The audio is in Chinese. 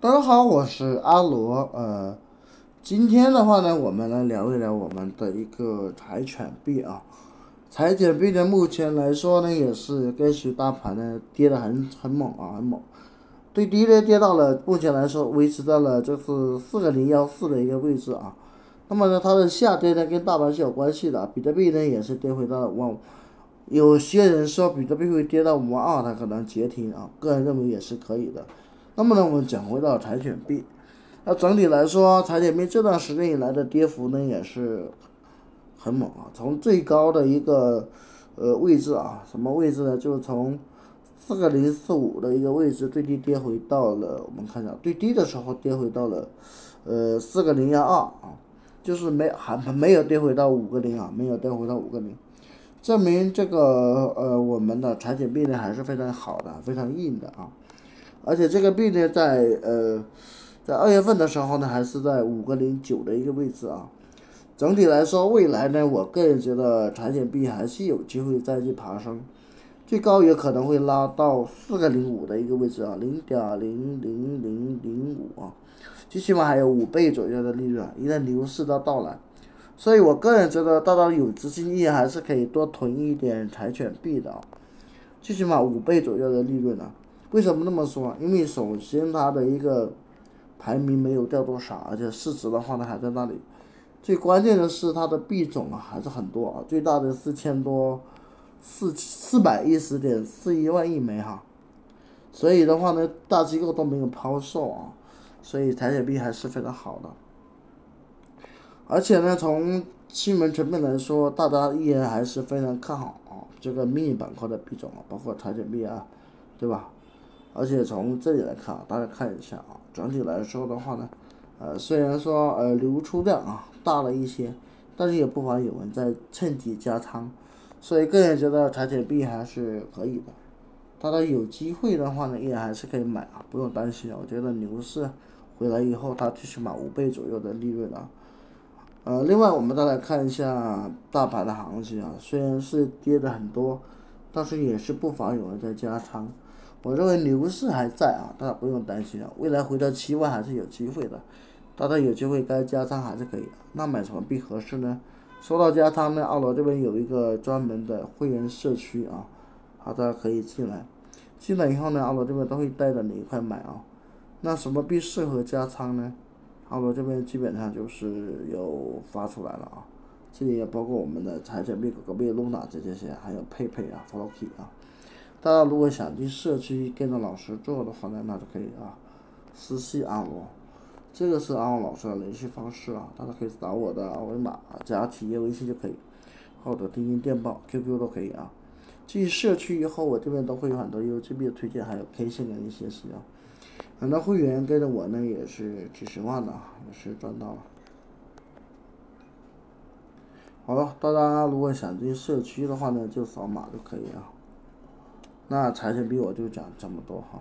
大家好，我是阿罗。今天的话呢，我们来聊一聊我们的一个柴犬币啊。柴犬币呢，目前来说呢，也是跟随大盘呢跌得很猛啊，很猛。最低呢跌到了目前来说维持在了就是4014的一个位置啊。那么呢，它的下跌呢跟大盘是有关系的，比特币呢也是跌回到有些人说比特币会跌到52000，它可能截停啊，个人认为也是可以的。那么呢，我们讲回到柴犬币，那整体来说，柴犬币这段时间以来的跌幅呢也是很猛啊，从最高的一个位置啊，什么位置呢？就是从4045的一个位置最低跌回到了，我们看一下最低的时候跌回到了4012啊，就是还没有跌回到5个0啊，没有跌回到5个0，证明这个我们的柴犬币呢还是非常好的，非常硬的啊。而且这个币呢，在2月份的时候呢，还是在5.09的一个位置啊。整体来说，未来呢，我个人觉得柴犬币还是有机会再去爬升，最高也可能会拉到4.05的一个位置啊，0.00005啊，最起码还有5倍左右的利润，一旦牛市的到来。所以我个人觉得，大家有资金意还是可以多囤一点柴犬币的啊，最起码5倍左右的利润啊。为什么那么说？因为首先它的一个排名没有掉多少，而且市值的话呢还在那里。最关键的是它的币种啊还是很多啊，最大的410.41万亿枚哈。所以的话呢，大机构都没有抛售啊，所以柴犬币还是非常好的。而且呢，从新闻层面来说，大家依然还是非常看好啊这个迷你板块的币种啊，包括柴犬币啊，对吧？而且从这里来看啊，大家看一下啊，整体来说的话呢，虽然说流出量啊大了一些，但是也不乏有人在趁机加仓，所以个人觉得柴犬币还是可以的。大家有机会的话呢，依然还是可以买啊，不用担心啊。我觉得牛市回来以后，它最起码5倍左右的利润啊。另外我们再来看一下大盘的行情啊，虽然是跌的很多，但是也是不乏有人在加仓。我认为牛市还在啊，大家不用担心啊，未来回到7万还是有机会的，大家有机会该加仓还是可以。那买什么币合适呢？说到加仓呢，阿罗这边有一个专门的会员社区啊，大家可以进来。进来以后呢，阿罗这边都会带着你一块买啊。那什么币适合加仓呢？阿罗这边基本上就是有发出来了啊，这里也包括我们的柴犬币、狗狗币、Luna 这些，还有佩佩啊、Floki 啊。大家如果想进社区跟着老师做的话呢，那就可以啊，私信阿罗，这个是阿罗老师的联系方式啊，大家可以扫我的二维码加企业微信就可以，或者钉钉电报、QQ 都可以啊。进社区以后，我这边都会有很多 UGB 的推荐，还有 K 线的一些使用。很多会员跟着我呢，也是几十万的，也是赚到了。好了，大家如果想进社区的话呢，就扫码就可以啊。那柴犬币我就讲这么多哈。